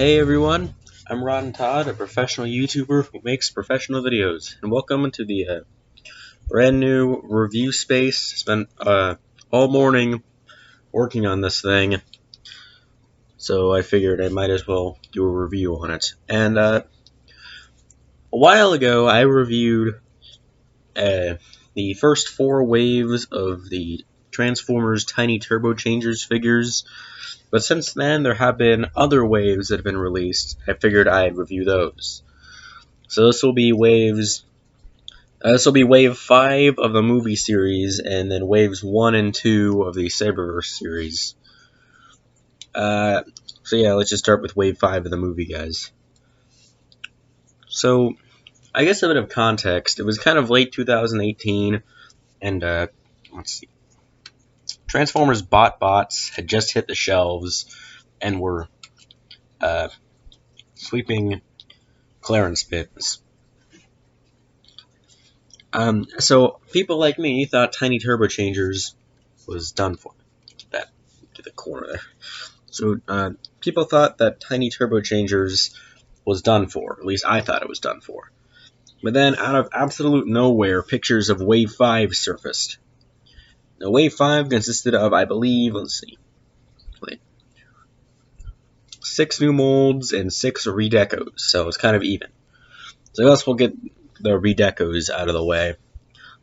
Hey everyone, I'm Ron Todd, a professional YouTuber who makes professional videos, and welcome to the brand new review space. Spent all morning working on this thing, so I figured I might as well do a review on it. And a while ago, I reviewed the first 4 waves of the Transformers Tiny Turbo Changers figures. But since then, there have been other waves that have been released. I figured I'd review those. So this will be wave 5 of the movie series, and then waves 1 and 2 of the Cyberverse series. So yeah, let's just start with wave 5 of the movie, guys. So, I guess a bit of context. It was kind of late 2018, and let's see. Transformers BotBots had just hit the shelves and were sweeping clearance bins. So people like me thought Tiny Turbo Changers was done for. That to the corner there. So people thought that Tiny Turbo Changers was done for. At least I thought it was done for. But then, out of absolute nowhere, pictures of Wave 5 surfaced. Now, Wave 5 consisted of, I believe, 6 new molds and 6 redecos, so it's kind of even. So I guess we'll get the redecos out of the way.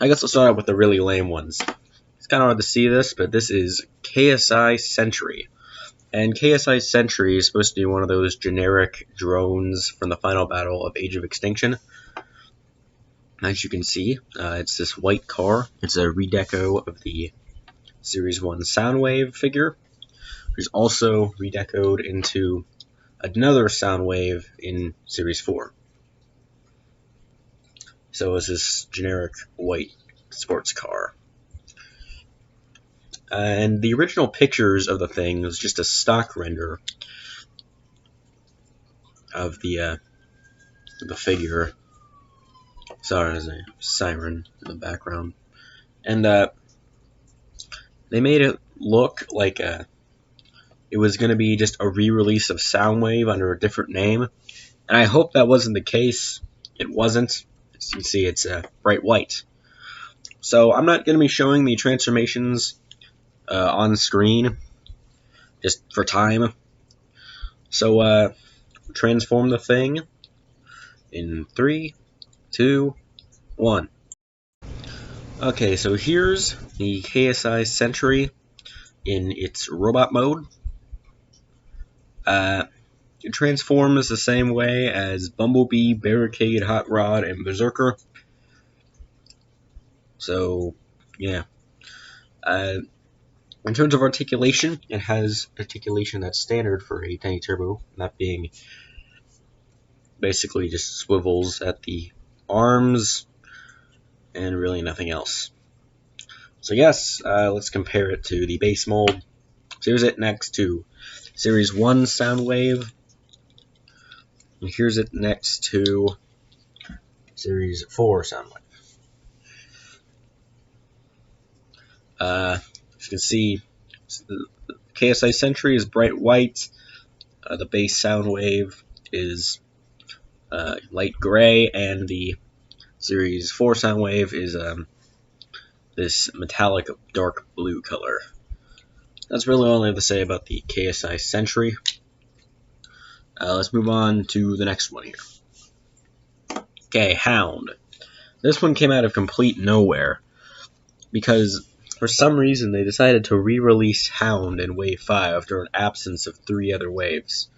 I guess we'll start out with the really lame ones. It's kind of hard to see this, but this is KSI Sentry. And KSI Sentry is supposed to be one of those generic drones from the final battle of Age of Extinction. As you can see, it's this white car. It's a redeco of the Series 1 Soundwave figure. It's also redecoed into another Soundwave in Series 4. So it's this generic white sports car. And the original pictures of the thing was just a stock render of the figure. Sorry, there's a siren in the background. And they made it look like it was going to be just a re-release of Soundwave under a different name. And I hope that wasn't the case. It wasn't. As you can see, it's bright white. So I'm not going to be showing the transformations on screen, just for time. So transform the thing in 3, 2, 1. Okay, so here's the KSI Sentry in its robot mode. It transforms the same way as Bumblebee, Barricade, Hot Rod, and Berserker. So, yeah. In terms of articulation, it has articulation that's standard for a Tiny Turbo, that being basically just swivels at the arms and really nothing else. So yes, let's compare it to the base mold. So here's it next to Series 1 Soundwave, and here's it next to Series 4 Soundwave. As you can see, the KSI Sentry is bright white. The base Soundwave is light gray, and the Series 4 Soundwave is this metallic dark blue color. That's really all I have to say about the KSI Sentry. Let's move on to the next one here. Okay, Hound. This one came out of complete nowhere, because for some reason they decided to re-release Hound in Wave 5 after an absence of 3 other waves.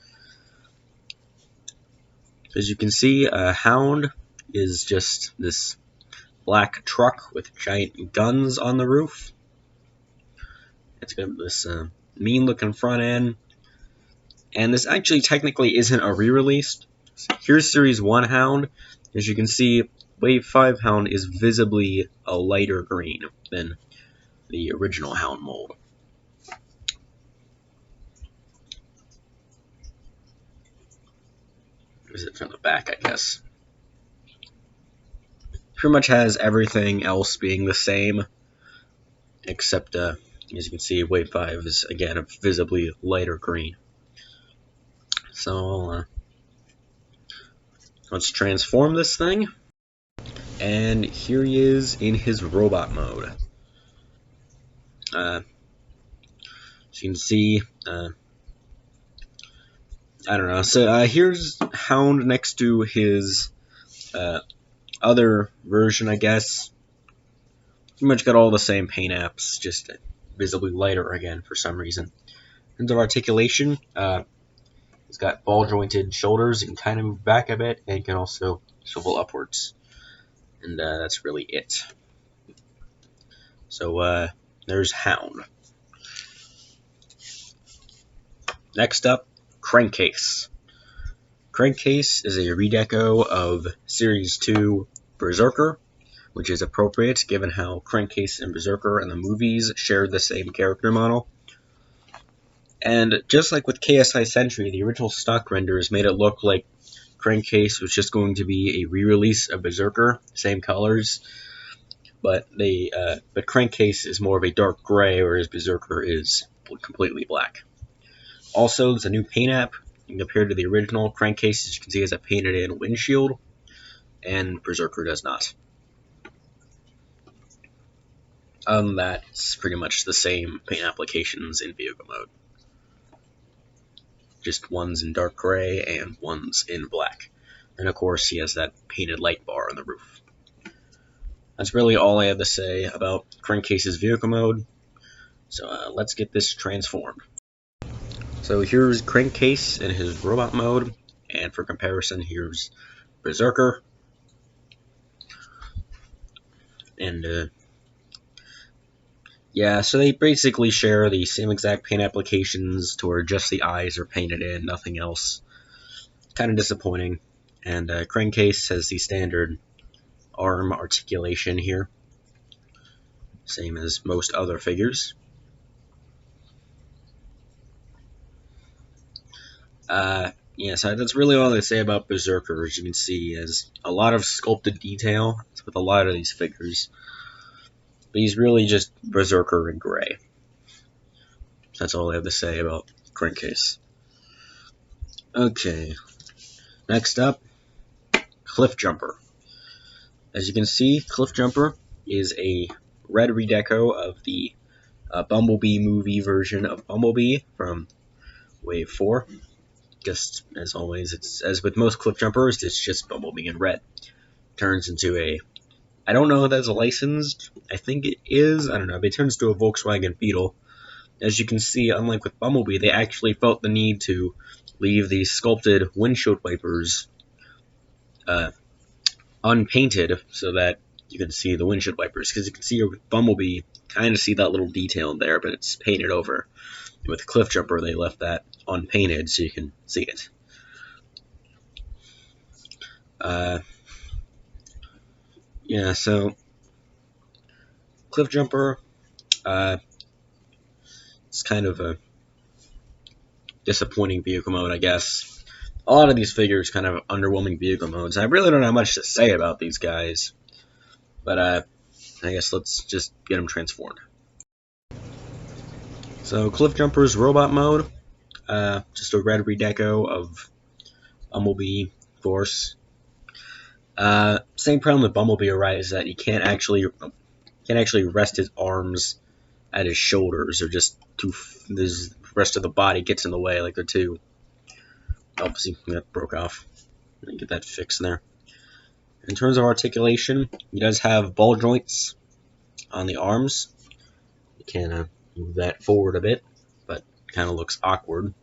As you can see, Hound is just this black truck with giant guns on the roof. It's got this mean looking front end. And this actually technically isn't a re-release. Here's Series 1 Hound. As you can see, Wave 5 Hound is visibly a lighter green than the original Hound mold. Is it from the back, I guess? Pretty much has everything else being the same, except, as you can see, Wave 5 is, again, a visibly lighter green. So let's transform this thing. And here he is in his robot mode. As you can see, I don't know. So here's Hound next to his other version, I guess. Pretty much got all the same paint apps, just visibly lighter again for some reason. In terms of articulation, he's got ball jointed shoulders. He can kind of move back a bit, and can also swivel upwards. And that's really it. So there's Hound. Next up, Crankcase. Crankcase is a redeco of Series 2 Berserker, which is appropriate given how Crankcase and Berserker in the movies shared the same character model. And just like with KSI Sentry, the original stock renders made it look like Crankcase was just going to be a re-release of Berserker, same colors, but Crankcase is more of a dark gray, whereas Berserker is completely black. Also, there's a new paint app compared to the original. Crankcase, as you can see, has a painted-in windshield, and Berserker does not. Other than that, it's pretty much the same paint applications in vehicle mode. Just one's in dark gray and one's in black. And of course, he has that painted light bar on the roof. That's really all I have to say about Crankcase's vehicle mode. So let's get this transformed. So here's Crankcase in his robot mode, and for comparison, here's Berserker. And yeah, so they basically share the same exact paint applications to where just the eyes are painted in, nothing else. Kind of disappointing. And Crankcase has the standard arm articulation here, same as most other figures. Yeah, so that's really all I say about Berserker. As you can see, he has a lot of sculpted detail with a lot of these figures. But he's really just Berserker in gray. That's all I have to say about Crankcase. Okay, next up, Cliffjumper. As you can see, Cliffjumper is a red redeco of the Bumblebee movie version of Bumblebee from Wave 4. Just as always, it's as with most Cliffjumpers, it's just Bumblebee in red. Turns into a, I don't know if that's licensed, I think it is, I don't know, but it turns to a Volkswagen Beetle. As you can see, unlike with Bumblebee, they actually felt the need to leave the sculpted windshield wipers unpainted so that you can see the windshield wipers. Because you can see with Bumblebee, kind of see that little detail there, but it's painted over. And with Cliffjumper, they left that unpainted so you can see it. Yeah, so Cliffjumper, it's kind of a disappointing vehicle mode, I guess. A lot of these figures kind of underwhelming vehicle modes. I really don't have much to say about these guys, but I guess let's just get them transformed. So Cliffjumper's robot mode, just a red redeco of Bumblebee, of course. Same problem with Bumblebee, right, is that he can't actually rest his arms at his shoulders, or just the rest of the body gets in the way, like they're too. Oh, see, that broke off. Let me get that fixed there. In terms of articulation, he does have ball joints on the arms. You can move that forward a bit, but kind of looks awkward.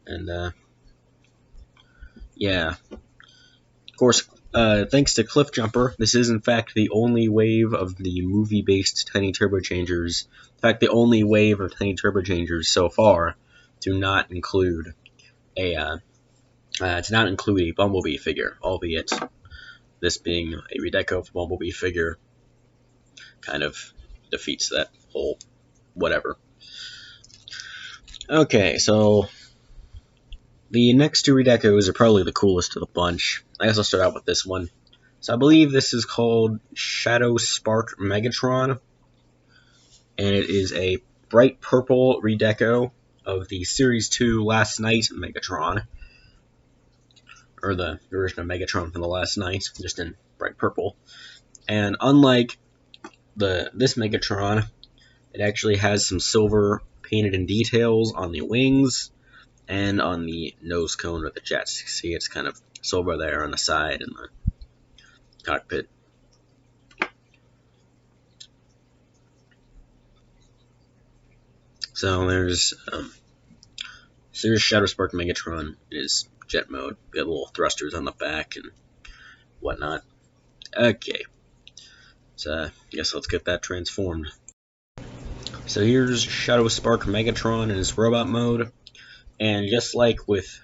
And yeah, of course, thanks to Cliffjumper, this is in fact the only wave of the movie-based Tiny Turbochangers. In fact, the only wave of Tiny Turbochangers so far to not include a Bumblebee figure, albeit this being a redeco of a Bumblebee figure kind of defeats that whole whatever. Okay, so the next two redecos are probably the coolest of the bunch. I guess I'll start out with this one. So I believe this is called Shadow Spark Megatron, and it is a bright purple redeco of the Series 2 Last Night Megatron, or the version of Megatron from the Last Night, just in bright purple. And unlike this Megatron, it actually has some silver painted in details on the wings and on the nose cone of the jets. You see it's kind of silver there on the side and the cockpit. So there's Shadow Spark Megatron is jet mode. We got little thrusters on the back and whatnot. Okay, so I guess let's get that transformed. So here's Shadow Spark Megatron in his robot mode, and just like with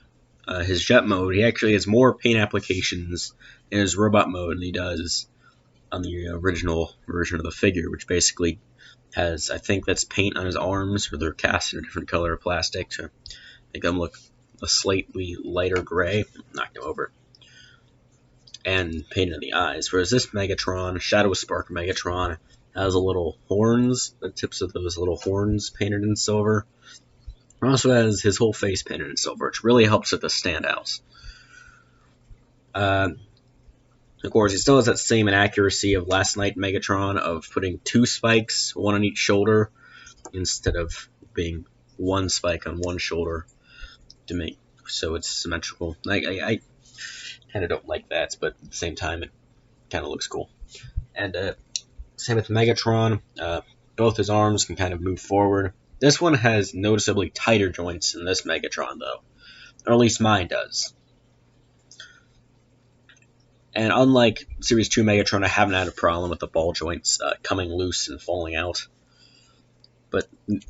his jet mode, he actually has more paint applications in his robot mode than he does on the original version of the figure, which basically has, I think that's paint on his arms, or they're cast in a different color of plastic to make them look a slightly lighter gray. Knocked him over. And paint in the eyes. Whereas this Megatron, Shadow Spark Megatron, has a little horns, the tips of those little horns painted in silver. It also has his whole face painted in silver, which really helps with the standouts. Of course, he still has that same inaccuracy of Last Night Megatron of putting 2 spikes, one on each shoulder, instead of being 1 spike on one shoulder to make so it's symmetrical. I kind of don't like that, but at the same time, it kind of looks cool. And same with Megatron. Both his arms can kind of move forward. This one has noticeably tighter joints than this Megatron, though. Or at least mine does. And unlike Series 2 Megatron, I haven't had a problem with the ball joints coming loose and falling out. But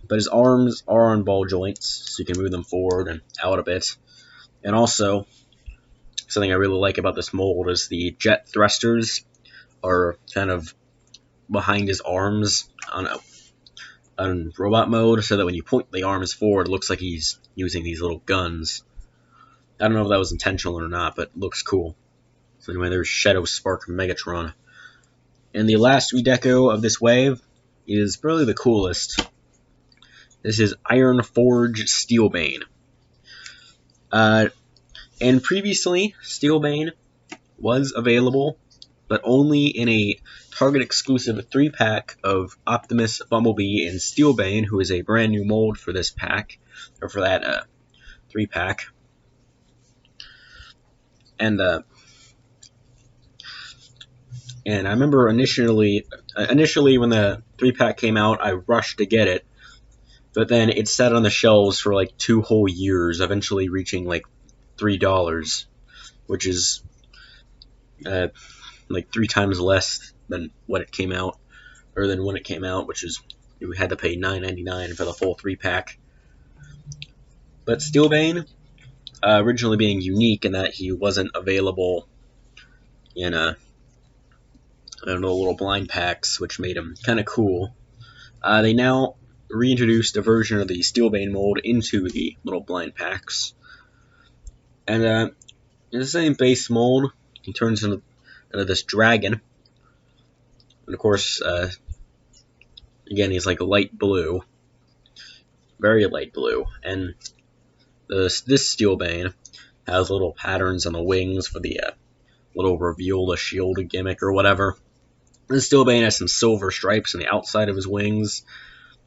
his arms are on ball joints, so you can move them forward and out a bit. And also, something I really like about this mold is the jet thrusters are kind of behind his arms on robot mode, so that when you point the arms forward, it looks like he's using these little guns. I don't know if that was intentional or not, but it looks cool. So anyway, there's Shadow Spark Megatron. And the last redeco of this wave is probably the coolest. This is Iron Forge Steelbane. And previously, Steelbane was available, but only in a Target exclusive 3-pack of Optimus, Bumblebee, and Steelbane, who is a brand new mold for this pack, or for that 3-pack. And I remember initially when the 3-pack came out, I rushed to get it, but then it sat on the shelves for like 2 whole years, eventually reaching like $3, which is like 3 times less than what it came out, or than when it came out, which is we had to pay $9.99 for the full 3-pack. But Steelbane, originally being unique in that he wasn't available in little blind packs, which made him kind of cool. They now reintroduced a version of the Steelbane mold into the little blind packs. And in the same base mold, he turns into this dragon. And of course, again, he's like light blue. Very light blue. And this Steelbane has little patterns on the wings for the little reveal the shield gimmick or whatever. This Steelbane has some silver stripes on the outside of his wings.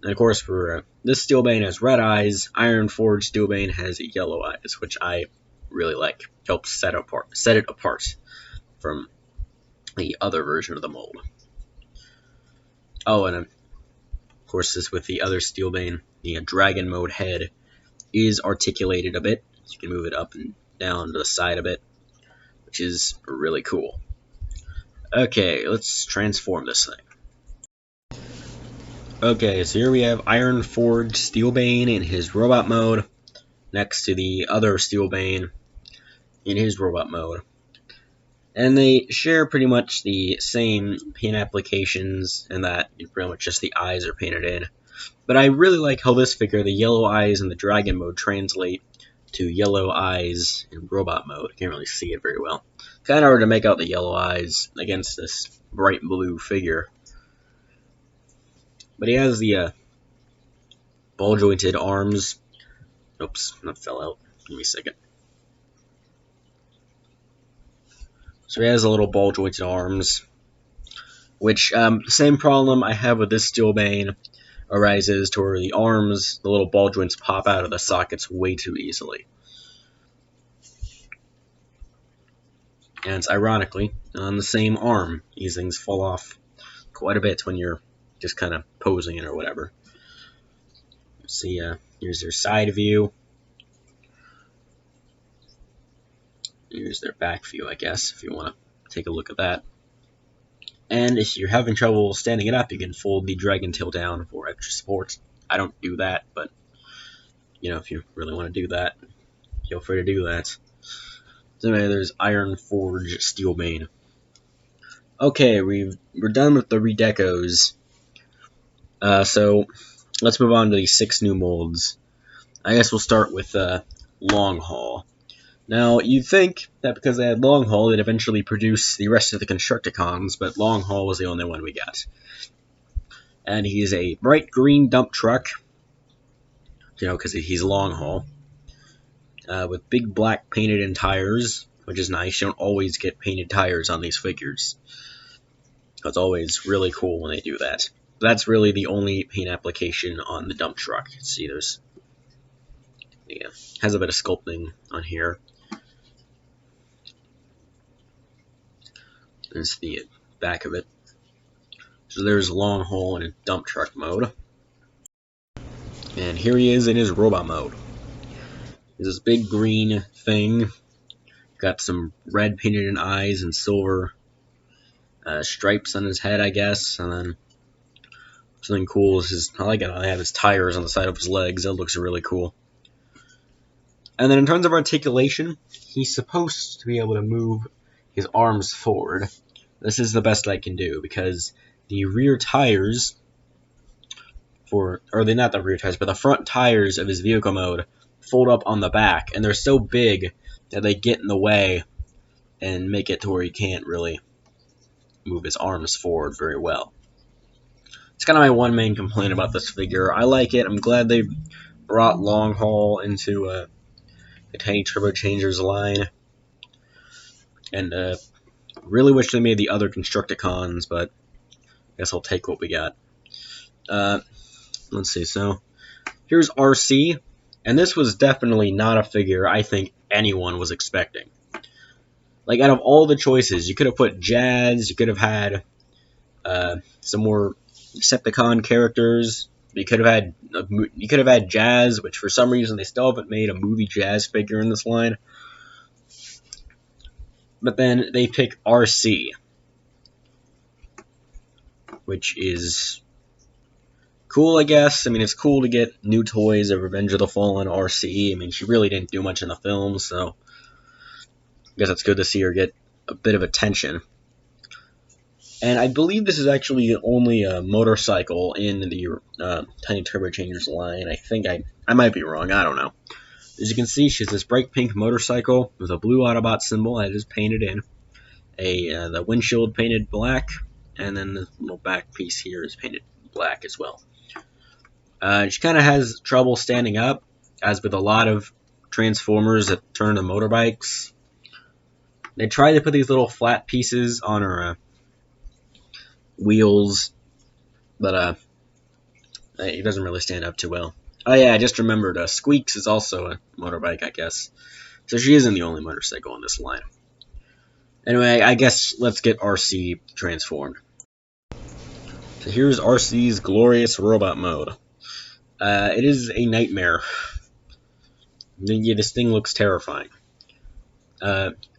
And of course, for this Steelbane has red eyes. Iron Forge Steelbane has yellow eyes, which I really like. Helps set it apart from the other version of the mold. Oh, and of course, this with the other Steelbane, the dragon mode head is articulated a bit. So you can move it up and down to the side a bit, which is really cool. Okay, let's transform this thing. Okay, so here we have Iron Forge Steelbane in his robot mode, next to the other Steelbane in his robot mode. And they share pretty much the same paint applications, in that pretty much just the eyes are painted in. But I really like how this figure, the yellow eyes in the dragon mode, translate to yellow eyes in robot mode. Can't really see it very well. Kind of hard to make out the yellow eyes against this bright blue figure. But he has the ball-jointed arms, Oops, that fell out. Give me a second. So he has a little ball jointed arms, which the same problem I have with this Steelbane arises to where the arms, the little ball joints pop out of the sockets way too easily. And it's ironically on the same arm. These things fall off quite a bit when you're just kind of posing it or whatever. See, here's their side view. Here's their back view, I guess, if you want to take a look at that. And if you're having trouble standing it up, you can fold the dragon tail down for extra support. I don't do that, but, you know, if you really want to do that, feel free to do that. So anyway, there's Ironforge Steelbane. Okay, we're done with the redecos. So let's move on to the 6 new molds. I guess we'll start with Long Haul. Now, you'd think that because they had Long Haul, they'd eventually produce the rest of the Constructicons, but Long Haul was the only one we got. And he's a bright green dump truck, you know, because he's Long Haul, with big black painted-in tires, which is nice. You don't always get painted tires on these figures. It's always really cool when they do that. That's really the only paint application on the dump truck. See, there's, yeah, has a bit of sculpting on here. There's the back of it. So there's Long Haul in a dump truck mode. And here he is in his robot mode. There's this big green thing. Got some red painted in eyes and silver stripes on his head, I guess. And then something cool is his, I like it, I have his tires on the side of his legs. That looks really cool. And then in terms of articulation, he's supposed to be able to move his arms forward. This is the best I can do because the rear tires or they're not the rear tires, but the front tires of his vehicle mode fold up on the back, and they're so big that they get in the way and make it to where he can't really move his arms forward very well. It's kind of my one main complaint about this figure. I like it. I'm glad they brought Long Haul into the Tiny Turbo Changers line. And really wish they made the other Constructicons, but I guess I'll take what we got. Let's see, so here's RC, and this was definitely not a figure I think anyone was expecting. Like, out of all the choices, you could have put Jazz, you could have had some more Decepticon characters, you could have had Jazz, which for some reason they still haven't made a movie Jazz figure in this line. But then they pick RC, which is cool, I guess. I mean, it's cool to get new toys of Revenge of the Fallen RC. I mean, she really didn't do much in the film, so I guess it's good to see her get a bit of attention. And I believe this is actually the only motorcycle in the Tiny Turbo Changers line. I think I might be wrong. I don't know. As you can see, she has this bright pink motorcycle with a blue Autobot symbol that is painted in. The windshield painted black, and then the little back piece here is painted black as well. She kind of has trouble standing up, as with a lot of Transformers that turn to motorbikes. They try to put these little flat pieces on her wheels, but it doesn't really stand up too well. Oh yeah, I just remembered, Squeaks is also a motorbike, I guess. So she isn't the only motorcycle in this line. Anyway, I guess let's get RC transformed. So here's RC's glorious robot mode. It is a nightmare. Yeah, this thing looks terrifying.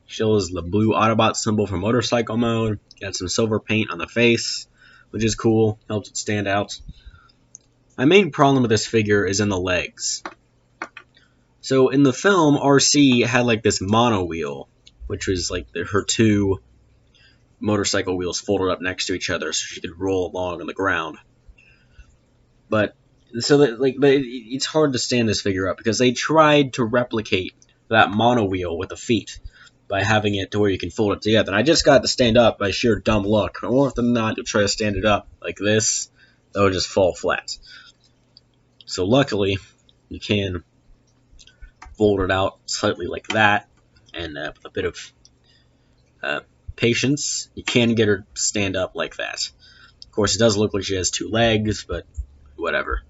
Shows the blue Autobot symbol for motorcycle mode. Got some silver paint on the face, which is cool. Helps it stand out. My main problem with this figure is in the legs. So in the film, RC had like this mono wheel, which was like her two motorcycle wheels folded up next to each other so she could roll along on the ground. But so that, but it's hard to stand this figure up because they tried to replicate that mono wheel with the feet by having it to where you can fold it together. And I just got to stand up by sheer dumb luck. More often than not, you'll try to stand it up like this, that would just fall flat. So luckily, you can folded out slightly like that, and with a bit of patience, you can get her to stand up like that. Of course, it does look like she has 2 legs, but whatever.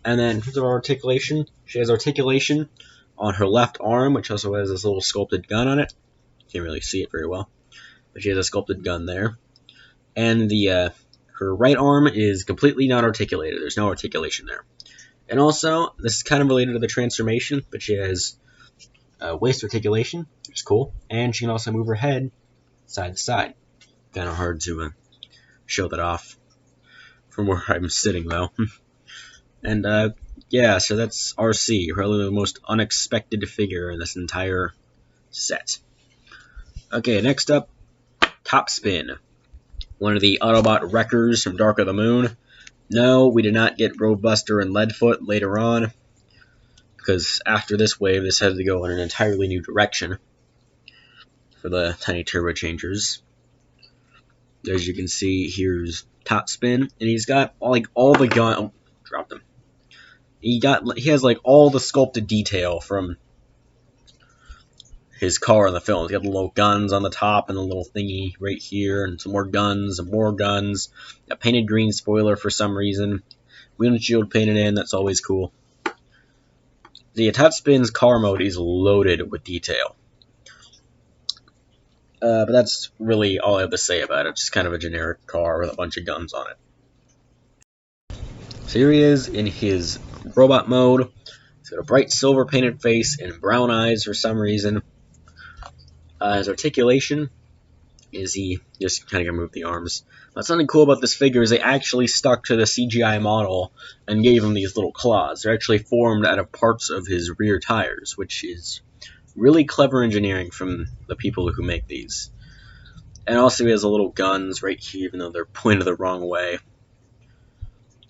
And then in terms of articulation, she has articulation on her left arm, which also has this little sculpted gun on it. You can't really see it very well, but she has a sculpted gun there. And her right arm is completely not articulated. There's no articulation there. And also, this is kind of related to the transformation, but she has waist articulation, which is cool. And she can also move her head side to side. Kind of hard to show that off from where I'm sitting, though. And yeah, so that's RC, probably the most unexpected figure in this entire set. Okay, next up, Topspin, one of the Autobot wreckers from Dark of the Moon. No, we did not get Roadbuster and Leadfoot later on, because after this wave, this had to go in an entirely new direction for the Tiny Turbo Changers. As you can see, here's Topspin, and he's got like all the gun. Oh, dropped him. He has like all the sculpted detail from his car in the film. He's got the little guns on the top and the little thingy right here, and some more guns and more guns. A painted green spoiler for some reason. Windshield painted in, that's always cool. The Topspin's car mode is loaded with detail. But that's really all I have to say about it. Just kind of a generic car with a bunch of guns on it. So here he is in his robot mode. He's got a bright silver painted face and brown eyes for some reason. His articulation is he just kind of gonna move the arms. But something cool about this figure is they actually stuck to the CGI model and gave him these little claws. They're actually formed out of parts of his rear tires, which is really clever engineering from the people who make these. And also he has the little guns right here, even though they're pointed the wrong way.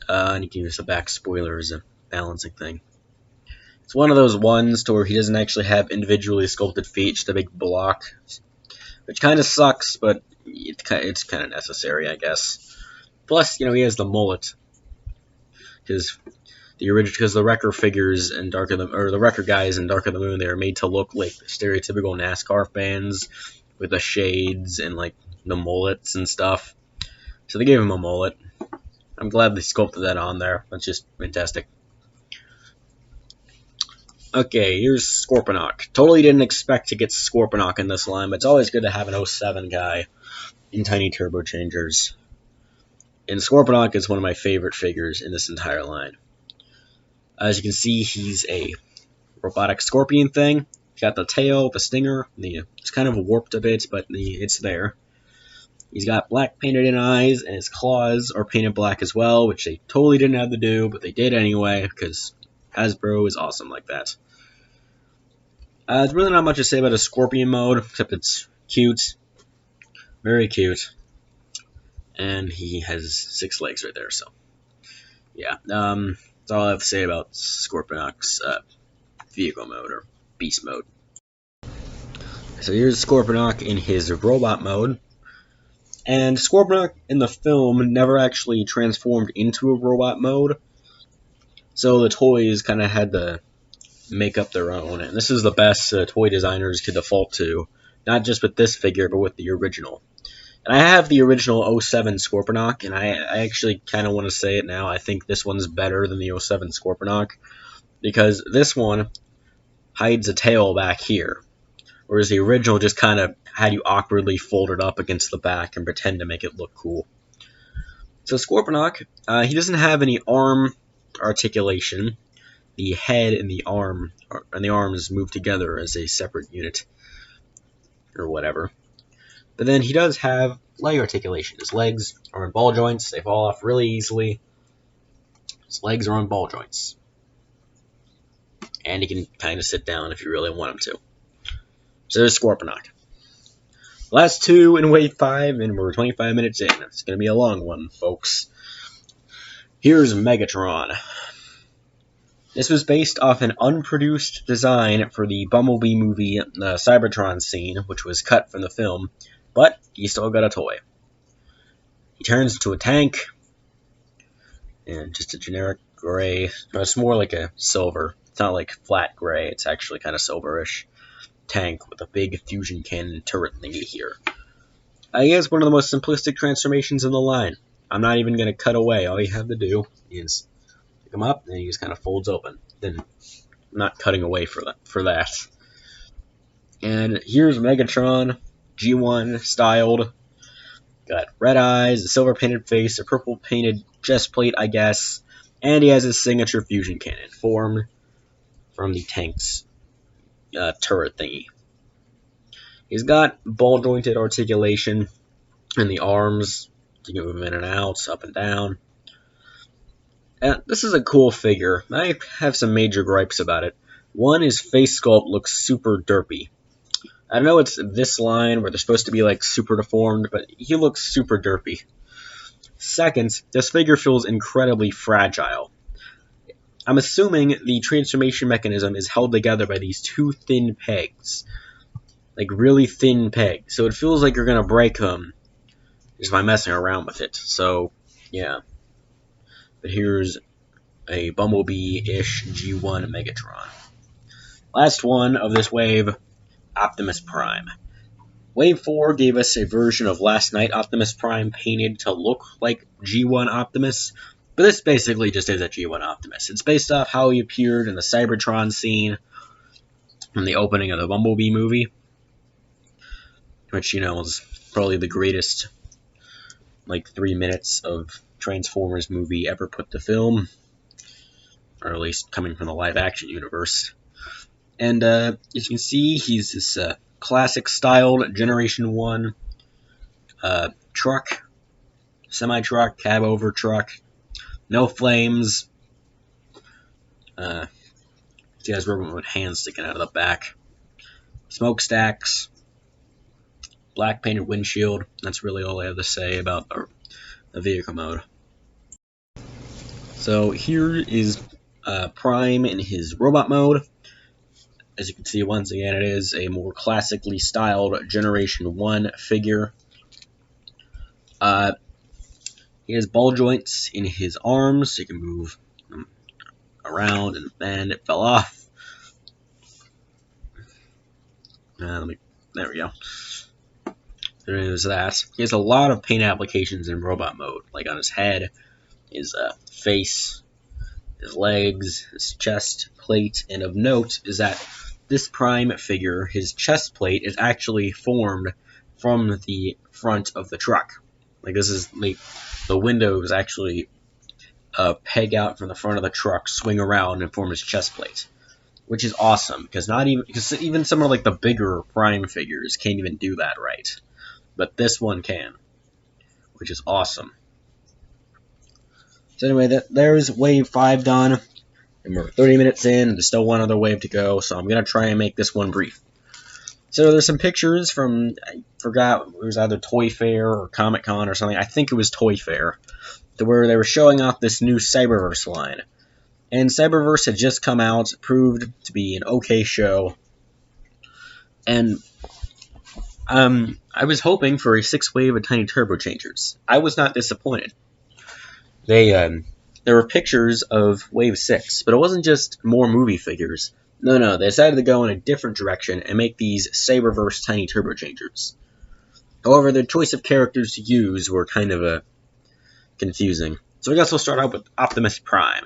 And you can use the back spoiler as a balancing thing. It's one of those ones to where he doesn't actually have individually sculpted feet, just a big block, which kind of sucks, but it's kind of necessary, I guess. Plus, you know, he has the mullet, because the Wrecker figures in the Wrecker guys in Dark of the Moon, they are made to look like stereotypical NASCAR fans with the shades and like the mullets and stuff. So they gave him a mullet. I'm glad they sculpted that on there. That's just fantastic. Okay, here's Scorponok. Totally didn't expect to get Scorponok in this line, but it's always good to have an 07 guy in Tiny Turbo Changers. And Scorponok is one of my favorite figures in this entire line. As you can see, he's a robotic scorpion thing. He's got the tail, the stinger. It's kind of warped a bit, but it's there. He's got black painted in eyes, and his claws are painted black as well, which they totally didn't have to do, but they did anyway, because Hasbro is awesome like that. There's really not much to say about his Scorpion mode, except it's cute. Very cute. And he has 6 legs right there, so. Yeah, that's all I have to say about Scorponok's vehicle mode, or beast mode. So here's Scorponok in his robot mode. And Scorponok in the film never actually transformed into a robot mode. So the toys kind of had to make up their own. And this is the best toy designers could default to. Not just with this figure, but with the original. And I have the original 07 Scorponok, and I actually kind of want to say it now. I think this one's better than the 07 Scorponok, because this one hides a tail back here, whereas the original just kind of had you awkwardly fold it up against the back and pretend to make it look cool. So Scorponok, he doesn't have any arm articulation. The head and the arms move together as a separate unit, or whatever. But then he does have leg articulation. His legs are in ball joints. They fall off really easily. His legs are on ball joints. And he can kind of sit down if you really want him to. So there's Scorponok. Last 2 in Wave 5, and we're 25 minutes in. It's going to be a long one, folks. Here's Megatron. This was based off an unproduced design for the Bumblebee movie, the Cybertron scene, which was cut from the film, but he still got a toy. He turns into a tank, and just a generic gray, it's more like a silver. It's not like flat gray, it's actually kind of silverish tank with a big fusion cannon turret thingy here. I guess one of the most simplistic transformations in the line. I'm not even going to cut away. All you have to do is pick him up, and he just kind of folds open. Then I'm not cutting away for that. And here's Megatron, G1 styled. Got red eyes, a silver painted face, a purple painted chest plate, I guess. And he has his signature fusion cannon formed from the tank's turret thingy. He's got ball jointed articulation in the arms. You can move in and out, up and down. And this is a cool figure. I have some major gripes about it. One, his face sculpt looks super derpy. I know it's this line where they're supposed to be like super deformed, but he looks super derpy. Second, this figure feels incredibly fragile. I'm assuming the transformation mechanism is held together by these two thin pegs. Like really thin pegs. So it feels like you're going to break them just by messing around with it. So, yeah. But here's a Bumblebee-ish G1 Megatron. Last one of this wave, Optimus Prime. Wave 4 gave us a version of Last Night Optimus Prime painted to look like G1 Optimus, but this basically just is a G1 Optimus. It's based off how he appeared in the Cybertron scene in the opening of the Bumblebee movie, which, was probably the greatest, 3 minutes of Transformers movie ever put to film, or at least coming from the live-action universe. And as you can see, he's this classic-styled Generation 1 truck, semi-truck, cab-over truck, no flames. He has rubber with hands sticking out of the back. Smokestacks, black painted windshield. That's really all I have to say about the vehicle mode. So here is Prime in his robot mode. As you can see, once again, it is a more classically styled Generation 1 figure. He has ball joints in his arms, so you can move them around, and then it fell off. There we go. There's that. He has a lot of paint applications in robot mode, like on his head, his face, his legs, his chest plate, and of note is that this Prime figure, his chest plate, is actually formed from the front of the truck. This is the windows actually peg out from the front of the truck, swing around, and form his chest plate, which is awesome because even some of the bigger Prime figures can't even do that right, but this one can, which is awesome. So anyway, there's Wave 5 done. And we're 30 minutes in, and there's still one other wave to go, so I'm going to try and make this one brief. So there's some pictures from, I forgot, it was either Toy Fair or Comic Con or something. I think it was Toy Fair, to where they were showing off this new Cyberverse line. And Cyberverse had just come out, proved to be an okay show. And I was hoping for a 6th wave of Tiny Turbo Changers. I was not disappointed. There were pictures of Wave 6, but it wasn't just more movie figures. No, they decided to go in a different direction and make these Cyberverse Tiny Turbo Changers. However, the choice of characters to use were kind of confusing. So I guess we'll start out with Optimus Prime.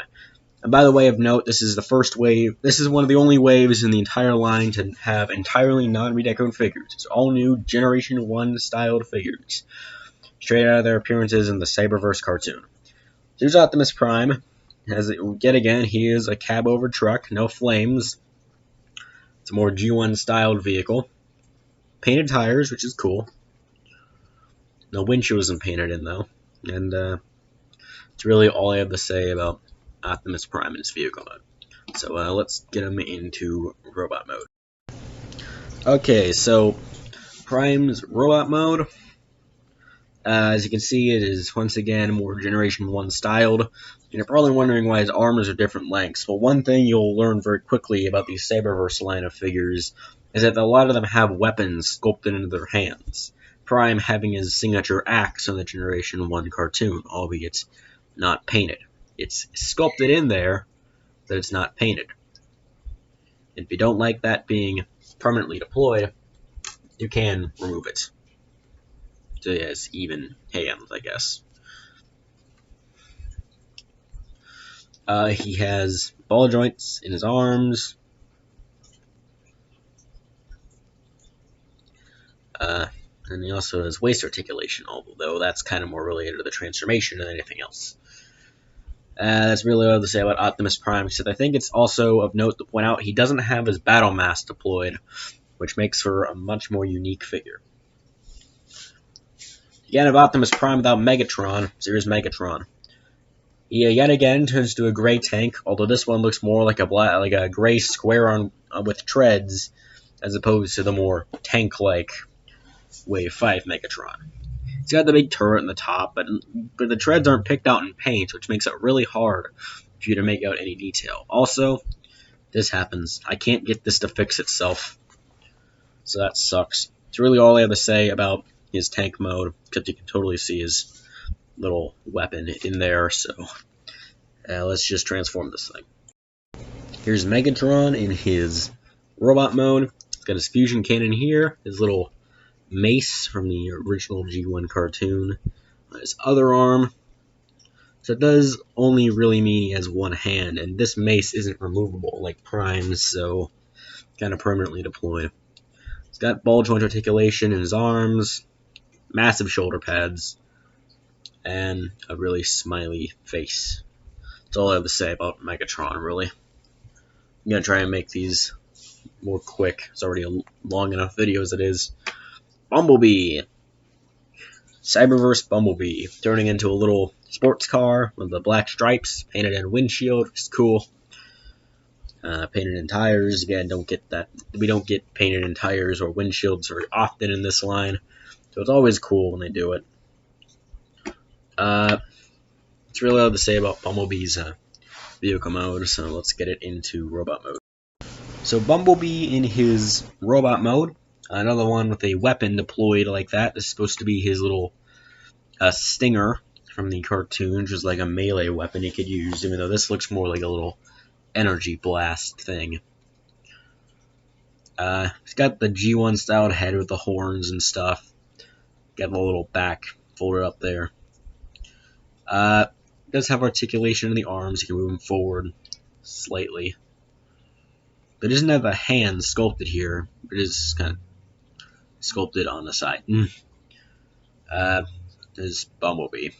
And by the way of note, this is the first wave. This is one of the only waves in the entire line to have entirely non-redecoed figures. It's all new Generation 1 styled figures, straight out of their appearances in the Cyberverse cartoon. Here's Optimus Prime. Yet again, he is a cab-over truck, no flames. It's a more G1 styled vehicle. Painted tires, which is cool. No windshield isn't painted in though. And it's really all I have to say about Optimus Prime and his vehicle mode. So let's get him into robot mode. Okay, so Prime's robot mode. As you can see, it is once again more Generation 1 styled. And you're probably wondering why his arms are different lengths. Well, one thing you'll learn very quickly about these Cyberverse line of figures is that a lot of them have weapons sculpted into their hands. Prime having his signature axe on the Generation 1 cartoon, albeit not painted. It's sculpted in there, but it's not painted. If you don't like that being permanently deployed, you can remove it. So he has even hands, I guess. He has ball joints in his arms. And he also has waist articulation, although that's kind of more related to the transformation than anything else. That's really all to say about Optimus Prime, except I think it's also of note to point out he doesn't have his battle mass deployed, which makes for a much more unique figure. You can't have Optimus Prime without Megatron, so here's Megatron. He yet again turns to a gray tank, although this one looks more like a gray square on with treads, as opposed to the more tank-like Wave 5 Megatron. He's got the big turret in the top, but the treads aren't picked out in paint, which makes it really hard for you to make out any detail. Also, this happens. I can't get this to fix itself, so that sucks. It's really all I have to say about his tank mode, except you can totally see his little weapon in there, so let's just transform this thing. Here's Megatron in his robot mode. He's got his fusion cannon here, his little mace from the original G1 cartoon, his other arm. So it does only really mean he has one hand, and this mace isn't removable like Prime's, so kind of permanently deployed. He's got ball joint articulation in his arms, massive shoulder pads, and a really smiley face. That's all I have to say about Megatron, really. I'm going to try and make these more quick. It's already a long enough video as it is. Bumblebee. Cyberverse Bumblebee, turning into a little sports car with the black stripes, painted in windshield, which is cool. Painted in tires, again, don't get that. We don't get painted in tires or windshields very often in this line, so it's always cool when they do it. It's really all to say about Bumblebee's vehicle mode, so let's get it into robot mode. So Bumblebee in his robot mode, another one with a weapon deployed like that. This is supposed to be his little stinger from the cartoon, which is like a melee weapon he could use, even though this looks more like a little energy blast thing. He's got the G1 styled head with the horns and stuff. Got the little back folded up there. Does have articulation in the arms. You can move them forward slightly. But it doesn't have a hand sculpted here. It is kind of sculpted on the side. There's Bumblebee.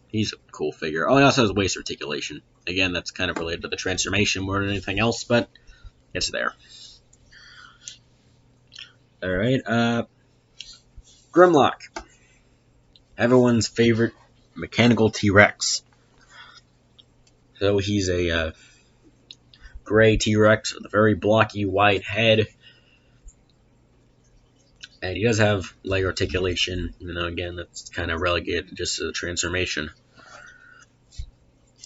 He's a cool figure. Oh, he also has waist articulation. Again, that's kind of related to the transformation more than anything else, but it's there. Alright, Grimlock. Everyone's favorite mechanical T-Rex. So he's a gray T-Rex with a very blocky white head. And he does have leg articulation, even though, again, that's kind of relegated just to the transformation.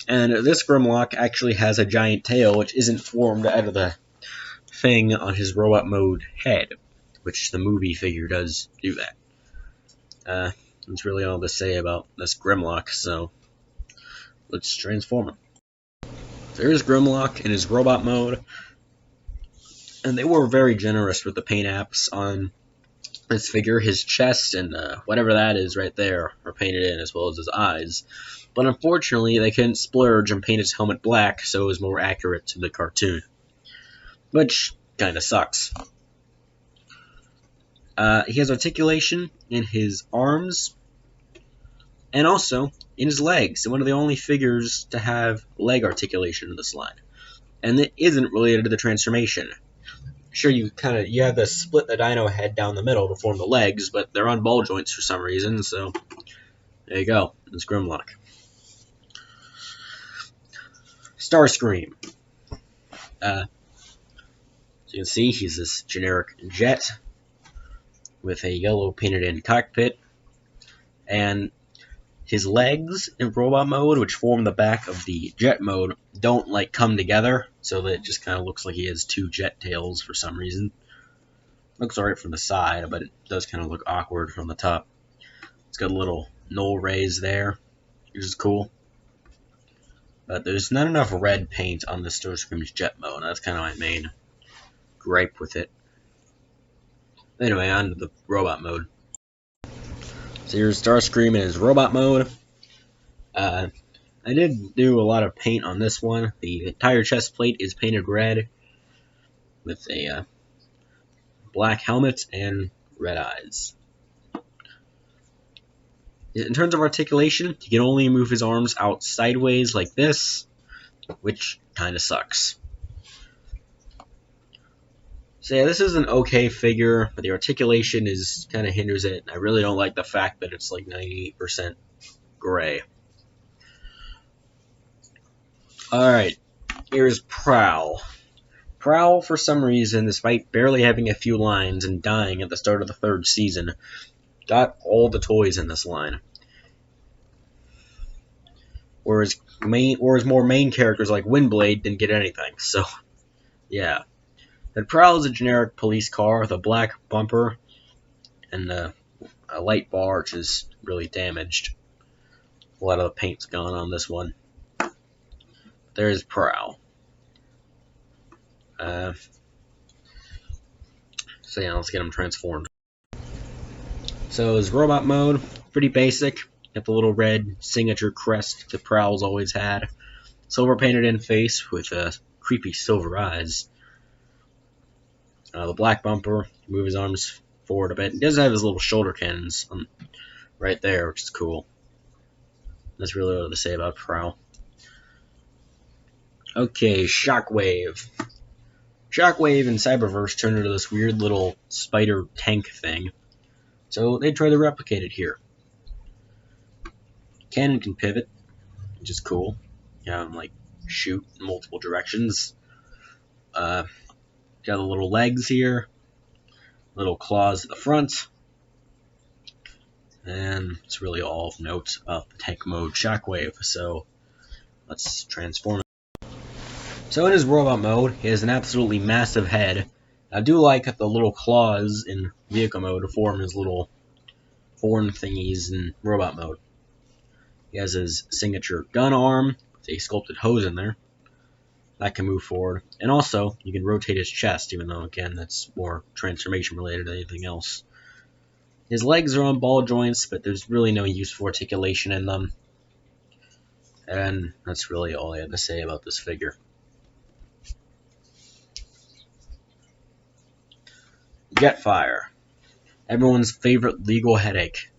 And this Grimlock actually has a giant tail, which isn't formed out of the thing on his robot mode head, which the movie figure does do that. That's really all to say about this Grimlock, so let's transform him. So here's Grimlock in his robot mode, and they were very generous with the paint apps on this figure. His chest and whatever that is right there are painted in, as well as his eyes. But unfortunately, they couldn't splurge and paint his helmet black, so it was more accurate to the cartoon, which kind of sucks. He has articulation in his arms, and also in his legs. One of the only figures to have leg articulation in this line, and it isn't related to the transformation. Sure, you have to split the dino head down the middle to form the legs, but they're on ball joints for some reason. So there you go. It's Grimlock. Starscream. So you can see he's this generic jet with a yellow painted in cockpit, and his legs in robot mode, which form the back of the jet mode, don't like come together, so that it just kind of looks like he has two jet tails for some reason. Looks alright from the side, but it does kind of look awkward from the top. It's got a little null rays there, which is cool. But there's not enough red paint on the Starscream's jet mode. That's kind of my main gripe with it. Anyway, on to the robot mode. So here's Starscream in his robot mode. I did do a lot of paint on this one. The entire chest plate is painted red with a black helmet and red eyes. In terms of articulation, he can only move his arms out sideways like this, which kind of sucks. So yeah, this is an okay figure, but the articulation is kind of hinders it. I really don't like the fact that it's like 98% gray. Alright, here's Prowl. Prowl, for some reason, despite barely having a few lines and dying at the start of the 3rd season, got all the toys in this line. Whereas more main characters like Windblade didn't get anything, so yeah. The Prowl is a generic police car with a black bumper and a light bar, which is really damaged. A lot of the paint's gone on this one. There's Prowl. So yeah, let's get him transformed. So his robot mode, pretty basic. Got the little red signature crest that Prowl's always had. Silver painted in face with creepy silver eyes. The black bumper, move his arms forward a bit. He does have his little shoulder cannons right there, which is cool. That's really what to say about Prowl. Okay, Shockwave. Shockwave and Cyberverse turned into this weird little spider tank thing. So they try to replicate it here. Cannon can pivot, which is cool. Like shoot in multiple directions. Got the little legs here, little claws at the front, and it's really all of note about the tank mode Shockwave, so let's transform it. So in his robot mode, he has an absolutely massive head. I do like the little claws in vehicle mode to form his little horn thingies in robot mode. He has his signature gun arm with a sculpted hose in there. That can move forward. And also, you can rotate his chest, even though, again, that's more transformation related than anything else. His legs are on ball joints, but there's really no useful articulation in them. And that's really all I have to say about this figure. Jetfire. Everyone's favorite legal headache.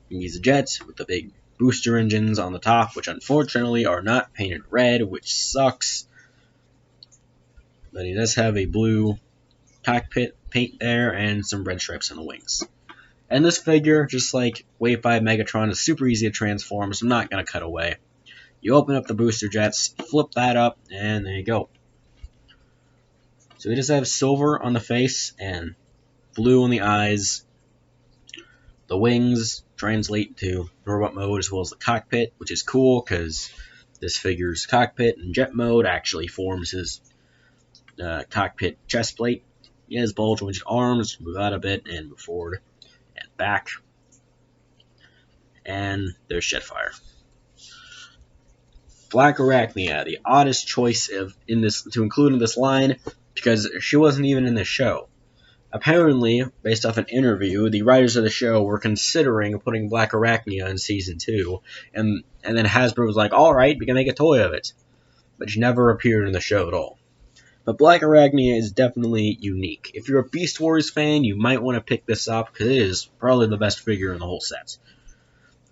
He's a jet with the big booster engines on the top, which unfortunately are not painted red, which sucks. But he does have a blue cockpit paint there and some red stripes on the wings. And this figure, just like Wave 5 Megatron, is super easy to transform, so I'm not going to cut away. You open up the booster jets, flip that up, and there you go. So he does have silver on the face and blue on the eyes. The wings translate to robot mode as well as the cockpit, which is cool because this figure's cockpit and jet mode actually forms his cockpit chest plate. He has ball jointed arms, move out a bit and move forward and back. And there's Jetfire. Black Arachnia, the oddest choice to include in this line because she wasn't even in the show. Apparently, based off an interview, the writers of the show were considering putting Black Arachnia in Season 2, and then Hasbro was like, alright, we can make a toy of it. But she never appeared in the show at all. But Black Arachnia is definitely unique. If you're a Beast Wars fan, you might want to pick this up, because it is probably the best figure in the whole set.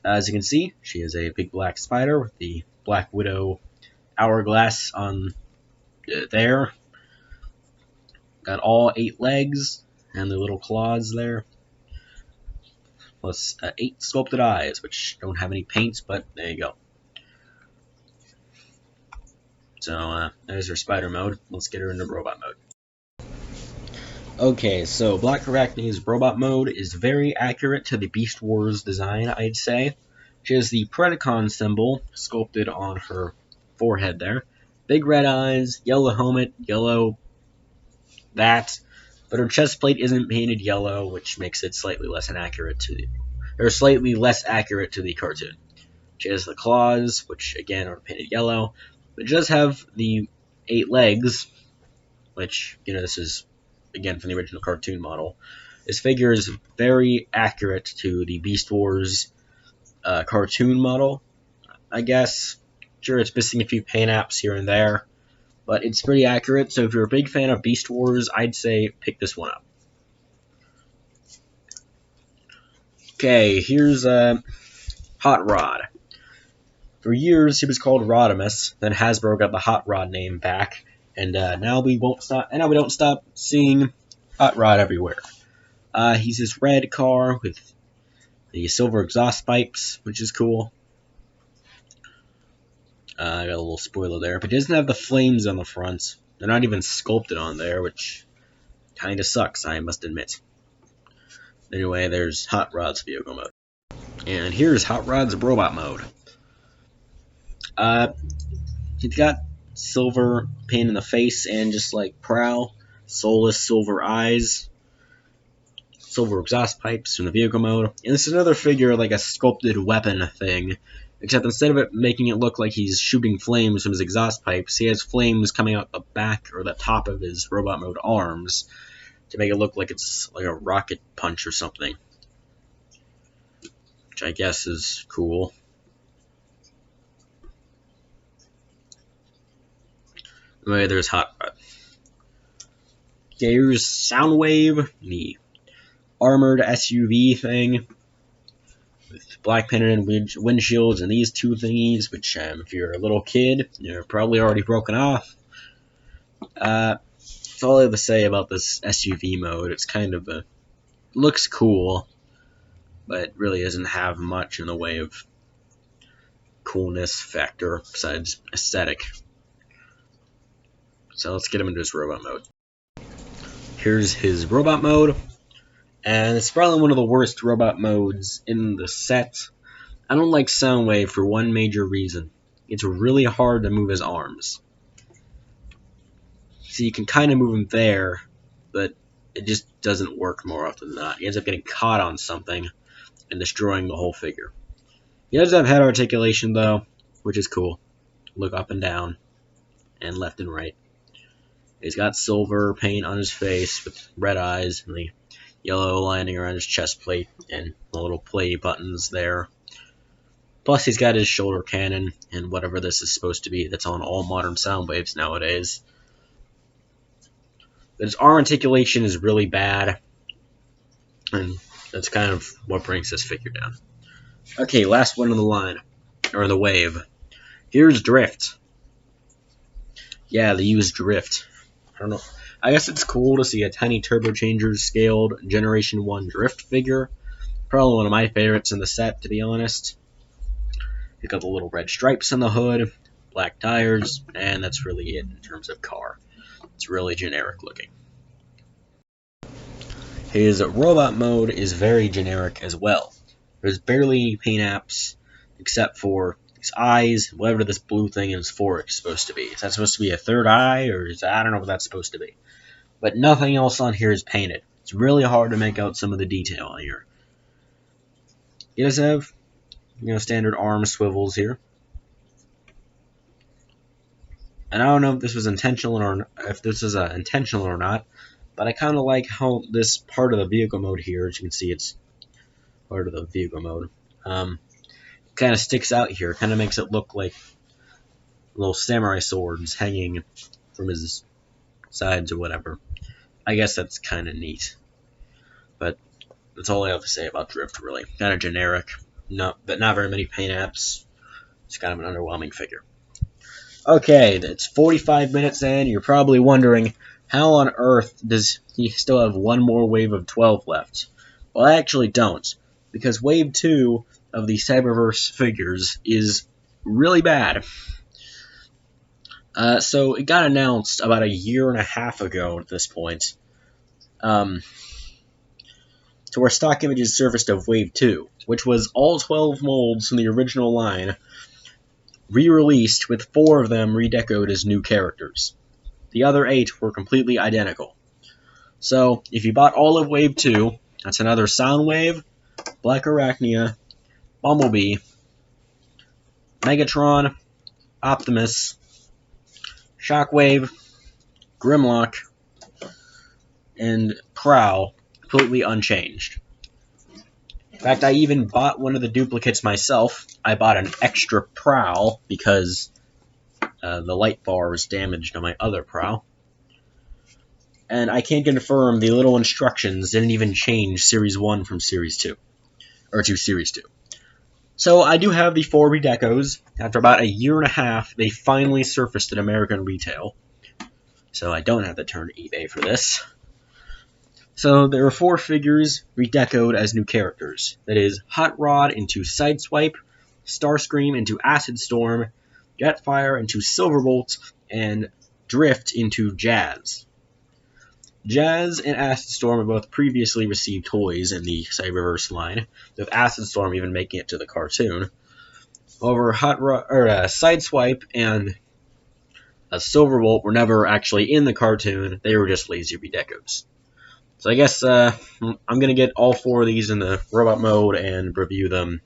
As you can see, she is a big black spider with the Black Widow hourglass on there. Got all 8 legs and the little claws there. Plus 8 sculpted eyes, which don't have any paint, but there you go. So there's her spider mode. Let's get her into robot mode. Okay, so Black Arachnia's robot mode is very accurate to the Beast Wars design, I'd say. She has the Predacon symbol sculpted on her forehead there. Big red eyes, yellow helmet, yellow that, but her chest plate isn't painted yellow, which makes it slightly less accurate to the cartoon. She has the claws, which again are painted yellow, but it does have the 8 legs, which, this is, again, from the original cartoon model. This figure is very accurate to the Beast Wars cartoon model, I guess. Sure, it's missing a few paint apps here and there, but it's pretty accurate, so if you're a big fan of Beast Wars, I'd say pick this one up. Okay, here's Hot Rod. For years, he was called Rodimus. Then Hasbro got the Hot Rod name back, and now we don't stop seeing Hot Rod everywhere. He's this red car with the silver exhaust pipes, which is cool. I got a little spoiler there, but he doesn't have the flames on the front. They're not even sculpted on there, which kind of sucks, I must admit. Anyway, there's Hot Rod's vehicle mode. And here's Hot Rod's robot mode. He's got silver paint in the face and just like Prowl, soulless silver eyes, silver exhaust pipes from the vehicle mode. And this is another figure like a sculpted weapon thing, except instead of it making it look like he's shooting flames from his exhaust pipes, he has flames coming out the back or the top of his robot mode arms to make it look like it's like a rocket punch or something, which I guess is cool. Anyway, there's Hot Rod. Okay, here's Soundwave, the armored SUV thing with black painted and windshields and these two thingies, which if you're a little kid, you're probably already broken off. That's all I have to say about this SUV mode. It's kind of looks cool, but really doesn't have much in the way of coolness factor besides aesthetic. So let's get him into his robot mode. Here's his robot mode, and it's probably one of the worst robot modes in the set. I don't like Soundwave for one major reason. It's really hard to move his arms. So you can kind of move him there, but it just doesn't work more often than not. He ends up getting caught on something and destroying the whole figure. He does have head articulation though, which is cool. Look up and down, and left and right. He's got silver paint on his face with red eyes and the yellow lining around his chest plate and the little play buttons there. Plus he's got his shoulder cannon and whatever this is supposed to be that's on all modern Soundwaves nowadays. But his arm articulation is really bad, and that's kind of what brings this figure down. Okay, last one on the line, or the wave. Here's Drift. Yeah, they use Drift. I don't know. I guess it's cool to see a Tiny Turbochargers scaled Generation 1 Drift figure. Probably one of my favorites in the set, to be honest. He's got the little red stripes on the hood, black tires, and that's really it in terms of car. It's really generic looking. His robot mode is very generic as well. There's barely any paint apps except for his eyes, whatever this blue thing in his forehead is supposed to be. Is that supposed to be a third eye, or is that, I don't know what that's supposed to be. But nothing else on here is painted. It's really hard to make out some of the detail on here. He does have, standard arm swivels here. And I don't know if this was intentional or not, but I kind of like how this part of the vehicle mode here, as you can see, it's part of the vehicle mode. Kind of sticks out here. Kind of makes it look like little samurai swords hanging from his sides or whatever. I guess that's kind of neat. But that's all I have to say about Drift, really. Kind of generic. But not very many paint apps. It's kind of an underwhelming figure. Okay, it's 45 minutes in. You're probably wondering, how on earth does he still have one more wave of 12 left? Well, I actually don't. Because wave 2 of the Cyberverse figures is really bad. So it got announced about a year and a half ago at this point, to where stock images surfaced of wave 2, which was all 12 molds from the original line, re-released with 4 of them redecoed as new characters. The other 8 were completely identical. So if you bought all of wave 2, that's another Soundwave, Black Arachnia, Bumblebee, Megatron, Optimus, Shockwave, Grimlock, and Prowl completely unchanged. In fact, I even bought one of the duplicates myself. I bought an extra Prowl because the light bar was damaged on my other Prowl. And I can confirm the little instructions didn't even change Series 1 from Series 2. Or to Series 2. So I do have the 4 Redecos. After about a year and a half, they finally surfaced at American retail. So I don't have to turn to eBay for this. So there are 4 figures redecoed as new characters. That is, Hot Rod into Sideswipe, Starscream into Acid Storm, Jetfire into Silverbolt, and Drift into Jazz. Jazz and Acid Storm have both previously received toys in the Cyberverse line, with Acid Storm even making it to the cartoon. However, Sideswipe and Silverbolt were never actually in the cartoon, they were just lazy redecos. So I guess I'm going to get all 4 of these in the robot mode and review them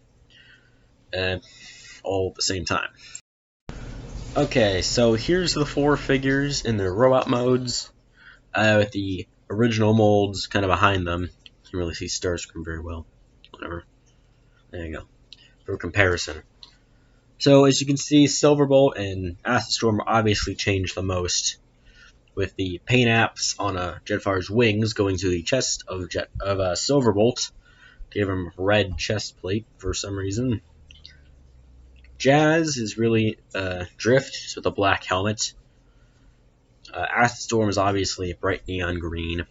all at the same time. Okay, so here's the 4 figures in the robot modes. With the original molds kind of behind them. You can really see Starscream very well. Whatever. There you go. For comparison. So as you can see, Silverbolt and Acid Storm obviously changed the most, with the paint apps on Jetfire's wings going to the chest of Silverbolt to give him red chest plate for some reason. Jazz is really Drift with a black helmet. Acid Storm is obviously a bright neon green.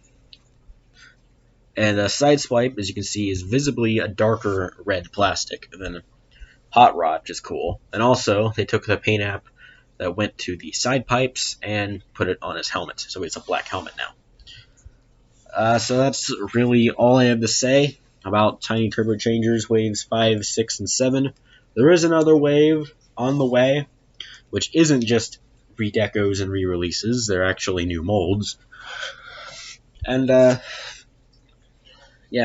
And Sideswipe, as you can see, is visibly a darker red plastic than Hot Rod, which is cool. And also, they took the paint app that went to the side pipes and put it on his helmet. So it's a black helmet now. So that's really all I have to say about Tiny Turbo Changers Waves 5, 6, and 7. There is another wave on the way, which isn't just redecos and re-releases. They're actually new molds. And, yeah,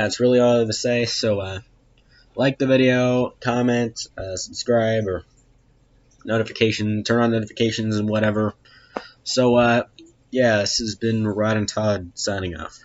it's really all I have to say. So, like the video, comment, subscribe, or turn on notifications and whatever. So, yeah, this has been Rod and Todd signing off.